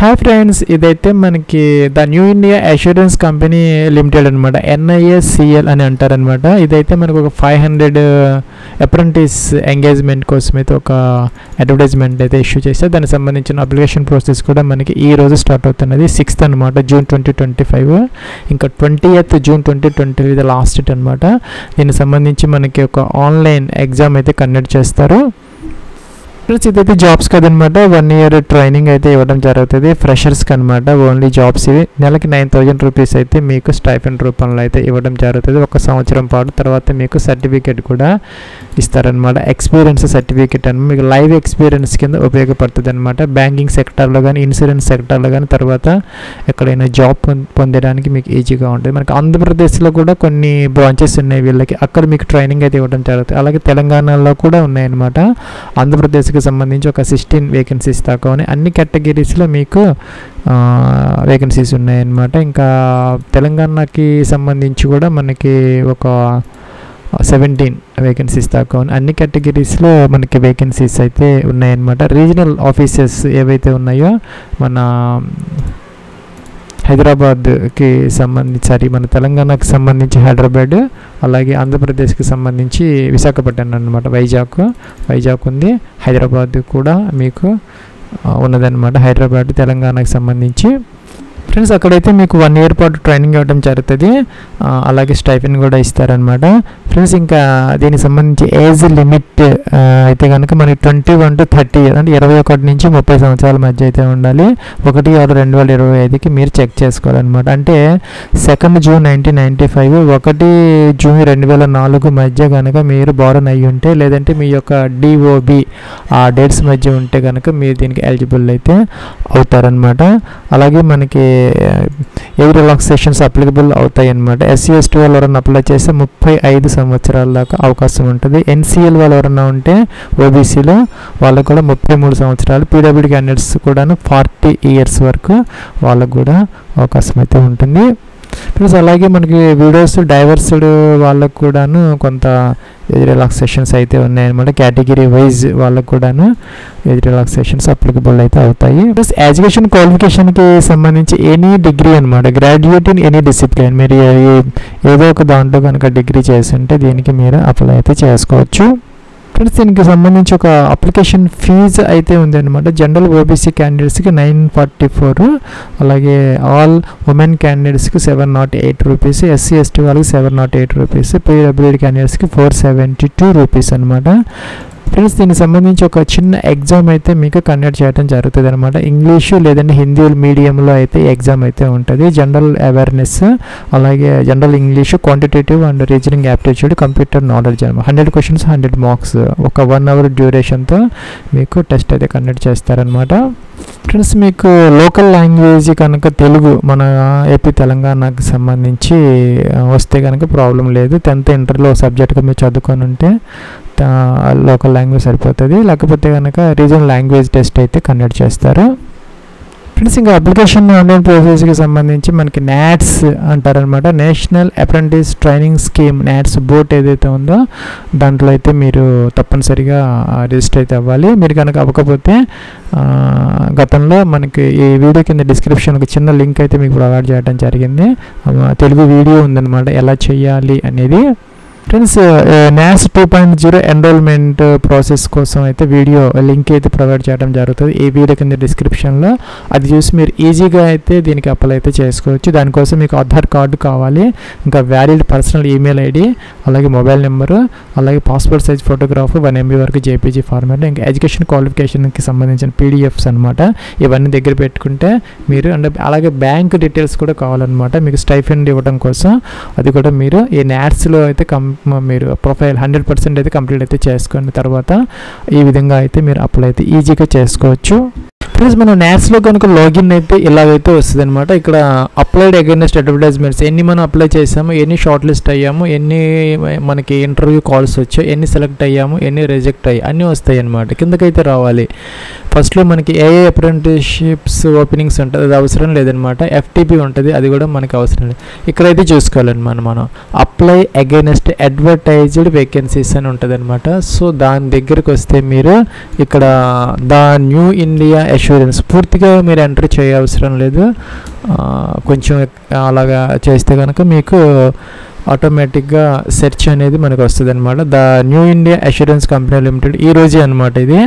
Hi friends, ఇదైతే మనకి the new India assurance company limited అనమాట. NISCL అని అంటారనమాట. ఇదైతే మనకు ఒక 500 అప్రెంటిస్ ఎంగేజ్మెంట్ కోసం అయితే ఒక అడ్వర్టైజ్మెంట్ అయితే ఇష్యూ చేస్తే దానికి సంబంధించిన అప్లికేషన్ ప్రాసెస్ కూడా మనకి ఈ రోజు స్టార్ట్ అవుతున్నది. 6th అనమాట, జూన్ 2025. ఇంకా 20th జూన్ 2020 ఇది లాస్ట్ డేట్ అనమాట. దీనికి సంబంధించి మనకి ఒక ఆన్లైన్ ఎగ్జామ్ అయితే కండక్ట్ చేస్తారు. ఫ్రెండ్స్, ఇదైతే జాబ్స్ కదనమాట. 1 year ట్రైనింగ్ అయితే ఇవ్వడం జరుగుతుంది ఫ్రెషర్స్కి అనమాట. ఓన్లీ జాబ్స్ ఇవి. నెలకి 9,000 రూపీస్ అయితే మీకు స్టైఫెండ్ రూపంలో అయితే ఇవ్వడం జరుగుతుంది 1 సంవత్సరం పాటు. తర్వాత మీకు సర్టిఫికేట్ కూడా ఇస్తారనమాట. ఎక్స్పీరియన్స్ సర్టిఫికేట్ అని మీకు లైవ్ ఎక్స్పీరియన్స్ కింద ఉపయోగపడుతుంది అనమాట. బ్యాంకింగ్ సెక్టార్లో కానీ, ఇన్సూరెన్స్ సెక్టార్లో కానీ, తర్వాత ఎక్కడైనా జాబ్ పొందడానికి మీకు ఈజీగా ఉంటుంది. మనకి ఆంధ్రప్రదేశ్లో కూడా కొన్ని బ్రాంచెస్ ఉన్నాయి వీళ్ళకి. అక్కడ మీకు ట్రైనింగ్ అయితే ఇవ్వడం జరుగుతుంది. అలాగే తెలంగాణలో కూడా ఉన్నాయన్నమాట. ఆంధ్రప్రదేశ్కి సంబంధించి ఒక 16 వేకెన్సీస్ దాకా ఉన్నాయి. అన్ని కేటగిరీస్లో మీకు వేకెన్సీస్ ఉన్నాయన్నమాట. ఇంకా తెలంగాణకి సంబంధించి కూడా మనకి ఒక 17 వేకెన్సీస్ దాకా ఉన్నాయి. అన్ని కేటగిరీస్లో మనకి వేకెన్సీస్ అయితే ఉన్నాయన్నమాట. రీజనల్ ఆఫీసెస్ ఏవైతే ఉన్నాయో మన హైదరాబాద్కి సంబంధించి మన తెలంగాణకి సంబంధించి హైదరాబాద్, అలాగే ఆంధ్రప్రదేశ్కి సంబంధించి విశాఖపట్నం అనమాట. వైజాగ్ ఉంది. హైదరాబాద్ కూడా మీకు ఉన్నదన్నమాట. హైదరాబాద్ తెలంగాణకి సంబంధించి ఫ్రెండ్స్, అక్కడైతే మీకు 1 year పాటు ట్రైనింగ్ ఇవ్వడం జరుగుతుంది. అలాగే స్టైఫెండ్ కూడా ఇస్తారనమాట. ఫ్రెండ్స్, ఇంకా దీనికి సంబంధించి ఏజ్ లిమిట్ అయితే కనుక మనకి 21 to 30 అంటే 21 నుంచి 30 సంవత్సరాల మధ్య అయితే ఉండాలి. 1/6/2025కి మీరు చెక్ చేసుకోవాలన్నమాట. అంటే 2 జూన్ 1995, 1 జూన్ 2004 మధ్య కనుక మీరు బారన్ అయ్యి ఉంటే, లేదంటే మీ యొక్క DOB ఆ డేట్స్ మధ్య ఉంటే కనుక మీరు దీనికి ఎలిజిబుల్ అయితే అవుతారనమాట. అలాగే మనకి ఏజ్ రిలాక్సేషన్స్ అప్లికబుల్ అవుతాయి అన్నమాట. SC/ST వాళ్ళు ఎవరన్నా అప్లై చేస్తే 35 సంవత్సరాల దాకా అవకాశం ఉంటుంది. NCL వాళ్ళు ఎవరన్నా ఉంటే OBCలో వాళ్ళకు కూడా 33 సంవత్సరాలు. PWD క్యాండిడేట్స్ కూడాను 40 years వరకు వాళ్ళకు కూడా అవకాశం అయితే ఉంటుంది. ప్లస్ అలాగే మనకి వీడియోస్ డైవర్స్డ్ వాళ్ళకు కూడాను కొంత ఏజ్ రిలాక్సేషన్స్ అయితే ఉన్నాయన్నమాట. కేటగిరీ వైజ్ వాళ్ళకు కూడాను ఏజ్ రిలాక్సేషన్స్ అప్లికబుల్ అయితే అవుతాయి. ప్లస్ ఎడ్యుకేషన్ క్వాలిఫికేషన్కి సంబంధించి ఎనీ డిగ్రీ అనమాట. Graduate in any discipline. మీరు ఏదో ఒక దాంట్లో కనుక డిగ్రీ చేస్తుంటే దీనికి మీరు అప్లై అయితే చేసుకోవచ్చు. ఫ్రెండ్స్, దీనికి సంబంధించి ఒక అప్లికేషన్ ఫీజు అయితే ఉంది అనమాట. జనరల్ OBC క్యాండిడేట్స్కి 944, అలాగే ఆల్ ఉమెన్ క్యాండిడేట్స్కి 708 రూపీస్, SC/ST వాళ్ళకి 708 రూపీస్, PWD క్యాండిడేట్స్కి 472 రూపీస్ అనమాట. ఫ్రెండ్స్, దీనికి సంబంధించి ఒక చిన్న ఎగ్జామ్ అయితే మీకు కండక్ట్ చేయడం జరుగుతుంది అనమాట. ఇంగ్లీషు లేదంటే హిందీ మీడియంలో అయితే ఎగ్జామ్ అయితే ఉంటుంది. జనరల్ అవేర్నెస్, అలాగే general English, quantitative and reasoning aptitude, computer knowledge అనమాట. 100 questions 100 marks, ఒక 1 hour డ్యూరేషన్తో మీకు టెస్ట్ అయితే కండక్ట్ చేస్తారనమాట. ఫ్రెండ్స్, మీకు లోకల్ లాంగ్వేజ్ కనుక తెలుగు మన ఏపీ తెలంగాణకు సంబంధించి వస్తే కనుక ప్రాబ్లం లేదు. 10th ఇంటర్లో సబ్జెక్ట్గా మీరు చదువుకొని ఉంటే లోకల్ లాంగ్వేజ్ సరిపోతుంది. లేకపోతే కనుక రీజనల్ లాంగ్వేజ్ టెస్ట్ అయితే కండక్ట్ చేస్తారు. ఫ్రెండ్స్, ఇంకా అప్లికేషన్ ఆన్లైన్ ప్రాసెస్కి సంబంధించి మనకి NATS అంటారనమాట. National apprentice training scheme NATS board ఏదైతే ఉందో దాంట్లో అయితే మీరు తప్పనిసరిగా రిజిస్టర్ అయితే అవ్వాలి. మీరు కనుక అవ్వకపోతే గతంలో మనకి ఈ వీడియో కింద డిస్క్రిప్షన్ ఒక చిన్న లింక్ అయితే మీకు ప్రొవైడ్ చేయడం జరిగింది. తెలుగు వీడియో ఉందన్నమాట ఎలా చేయాలి అనేది. ఫ్రెండ్స్, NAS 2.0 ఎన్రోల్మెంట్ ప్రాసెస్ కోసం అయితే వీడియో లింక్ అయితే ప్రొవైడ్ చేయడం జరుగుతుంది ఈ వీడియో కింద డిస్క్రిప్షన్లో. అది చూసి మీరు ఈజీగా అయితే దీనికి అప్లై అయితే చేసుకోవచ్చు. దానికోసం మీకు ఆధార్ కార్డు కావాలి, ఇంకా వ్యాలిడ్ పర్సనల్ ఈమెయిల్ ID, అలాగే మొబైల్ నెంబరు, అలాగే పాస్పోర్ట్ సైజ్ ఫోటోగ్రాఫ్ 1 MB వరకు JPG ఫార్మాట్, ఇంకా ఎడ్యుకేషన్ క్వాలిఫికేషన్కి సంబంధించిన PDFs అనమాట. ఇవన్నీ దగ్గర పెట్టుకుంటే మీరు అలాగే బ్యాంక్ డీటెయిల్స్ కూడా కావాలన్నమాట మీకు స్టైఫెండ్ ఇవ్వడం కోసం. అది కూడా మీరు ఈ NATSలో అయితే మీరు ప్రొఫైల్ 100% అయితే కంప్లీట్ అయితే చేసుకున్న తర్వాత ఈ విధంగా అయితే మీరు అప్లై అయితే ఈజీగా చేసుకోవచ్చు. ప్లస్ మనం NATSలో కనుక లాగిన్ అయితే ఇలాగైతే వస్తుంది అనమాట. ఇక్కడ అప్లైడ్ అగైనెస్ట్ అడ్వర్టైజ్మెంట్స్, ఎన్ని మనం అప్లై చేసాము, ఎన్ని షార్ట్ లిస్ట్ అయ్యాము, ఎన్ని మనకి ఇంటర్వ్యూ కాల్స్ వచ్చాయి, ఎన్ని సెలెక్ట్ అయ్యాము, ఎన్ని రిజెక్ట్ అయ్యాయి అన్నీ వస్తాయి అనమాట. కిందకైతే రావాలి. ఫస్ట్లో మనకి ఏఏ అప్రెంటిస్షిప్స్ ఓపెనింగ్స్ ఉంటుంది, అది అవసరం లేదనమాట. ఎఫ్టీపీ ఉంటుంది, అది కూడా మనకి అవసరం లేదు. ఇక్కడైతే చూసుకోవాలన్నమాట మనం అప్లై అగైనెస్ట్ అడ్వర్టైజ్డ్ వేకెన్సీస్ అని ఉంటుంది అనమాట. సో దాని దగ్గరికి వస్తే మీరు ఇక్కడ ద న్యూ ఇండియా అష్యూరెన్స్ పూర్తిగా మీరు ఎంటర్ చేయ అవసరం లేదు. కొంచెం అలాగా చేస్తే కనుక మీకు ఆటోమేటిక్గా సెర్చ్ అనేది మనకు వస్తుంది అనమాట. The new India assurance company limited ఈ రోజే అనమాట ఇది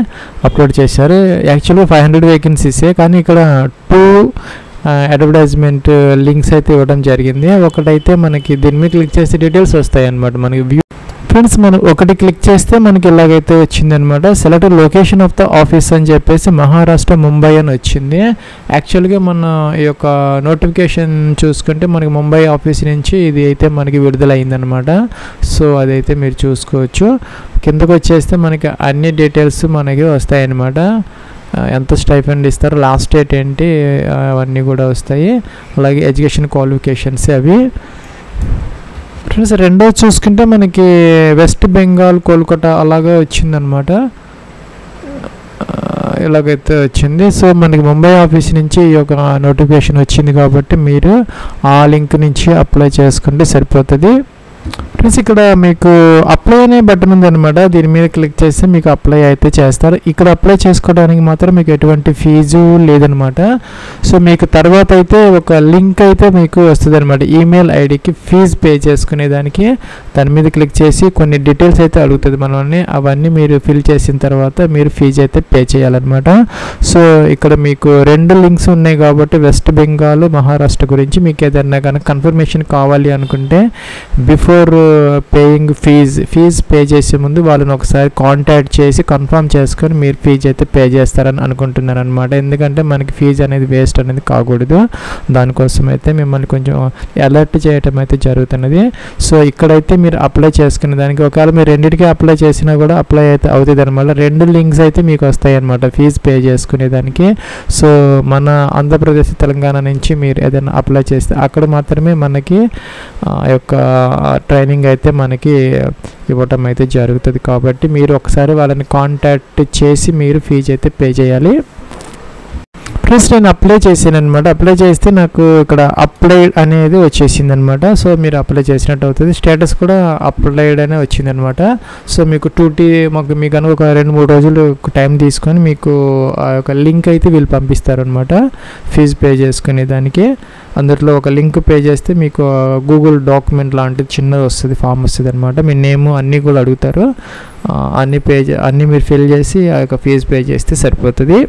అప్లోడ్ చేశారు. యాక్చువల్గా 500 వేకెన్సీసే, కానీ ఇక్కడ 2 అడ్వర్టైజ్మెంట్ లింక్స్ అయితే ఇవ్వడం జరిగింది. ఒకటైతే మనకి దీని మీద క్లిక్ చేస్తే డీటెయిల్స్ వస్తాయి అనమాట మనకి వ్యూ. ఫ్రెండ్స్ మనం ఒకటి క్లిక్ చేస్తే మనకి ఇలాగైతే వచ్చిందనమాట. Select location of the office అని చెప్పేసి మహారాష్ట్ర ముంబై అని వచ్చింది. యాక్చువల్గా మన ఈ యొక్క నోటిఫికేషన్ చూసుకుంటే మనకి ముంబై ఆఫీస్ నుంచి ఇది అయితే మనకి విడుదల అయిందనమాట. సో అదైతే మీరు చూసుకోవచ్చు. కిందకు వచ్చేస్తే మనకి అన్ని డీటెయిల్స్ మనకి వస్తాయన్నమాట. ఎంత స్టైఫండ్ ఇస్తారు, లాస్ట్ డేట్ ఏంటి, అవన్నీ కూడా వస్తాయి. అలాగే ఎడ్యుకేషన్ క్వాలిఫికేషన్స్ అవి. ఫ్రెండ్స్ రెండోది చూసుకుంటే మనకి వెస్ట్ బెంగాల్ కోల్కతా అలాగే వచ్చిందనమాట. ఇలాగైతే వచ్చింది. సో మనకి ముంబై ఆఫీస్ నుంచి ఈ యొక్క నోటిఫికేషన్ వచ్చింది కాబట్టి మీరు ఆ లింక్ నుంచి అప్లై చేసుకుంటే సరిపోతుంది. ఫ్రెండ్స్ ఇక్కడ మీకు అప్లై అనే బటన్ ఉందన్నమాట. దీని మీద క్లిక్ చేస్తే మీకు అప్లై అయితే చేస్తారు. ఇక్కడ అప్లై చేసుకోవడానికి మాత్రం మీకు ఎటువంటి ఫీజు లేదనమాట. సో మీకు తర్వాత అయితే ఒక లింక్ అయితే మీకు వస్తుంది అనమాట ఈమెయిల్ ఐడికి ఫీజు పే చేసుకునేదానికి. దాని మీద క్లిక్ చేసి కొన్ని డీటెయిల్స్ అయితే అడుగుతుంది మనల్ని, అవన్నీ మీరు ఫిల్ చేసిన తర్వాత మీరు ఫీజు అయితే పే చేయాలన్నమాట. సో ఇక్కడ మీకు 2 లింక్స్ ఉన్నాయి కాబట్టి వెస్ట్ బెంగాల్ మహారాష్ట్ర గురించి మీకు ఏదైనా కనుక కన్ఫర్మేషన్ కావాలి అనుకుంటే బిఫోర్ పేయింగ్ ఫీజ్ పే చేసే ముందు వాళ్ళని ఒకసారి కాంటాక్ట్ చేసి కన్ఫర్మ్ చేసుకొని మీరు ఫీజు అయితే పే చేస్తారని అనుకుంటున్నారు అనమాట. ఎందుకంటే మనకి ఫీజు అనేది వేస్ట్ అనేది కాకూడదు, దానికోసం అయితే మిమ్మల్ని కొంచెం అలర్ట్ చేయటం అయితే జరుగుతున్నది. సో ఇక్కడైతే మీరు అప్లై చేసుకునే దానికి ఒకవేళ మీరు రెండింటికి అప్లై చేసినా కూడా అప్లై అయితే అవుతుంది అనమాట. 2 లింక్స్ అయితే మీకు వస్తాయి అనమాట ఫీజు పే చేసుకునే దానికి. సో మన ఆంధ్రప్రదేశ్ తెలంగాణ నుంచి మీరు ఏదైనా అప్లై చేస్తే అక్కడ మాత్రమే మనకి యొక్క ట్రైనింగ్ అయితే మనకి ఇవ్వటం అయితే జరుగుతుంది. కాబట్టి మీరు ఒకసారి వాళ్ళని కాంటాక్ట్ చేసి మీరు ఫీజు అయితే పే చేయాలి. ఫ్రెండ్స్ నేను అప్లై చేశాను అనమాట. అప్లై చేస్తే నాకు ఇక్కడ అప్లైడ్ అనేది వచ్చేసింది అనమాట. సో మీరు అప్లై చేసినట్టు అవుతుంది. స్టేటస్ కూడా అప్లైడ్ అనే వచ్చిందనమాట. సో మీకు మీకు కనుక ఒక 2-3 రోజులు టైం తీసుకొని మీకు ఆ యొక్క లింక్ అయితే వీళ్ళు పంపిస్తారనమాట ఫీజు పే చేసుకునే దానికి. అందులో ఒక లింక్ పే చేస్తే మీకు గూగుల్ డాక్యుమెంట్ లాంటిది చిన్నది వస్తుంది, ఫామ్ వస్తుంది అనమాట. మీ నేము అన్నీ కూడా అడుగుతారు. అన్నీ మీరు ఫిల్ చేసి ఆ యొక్క ఫీజు పే చేస్తే సరిపోతుంది.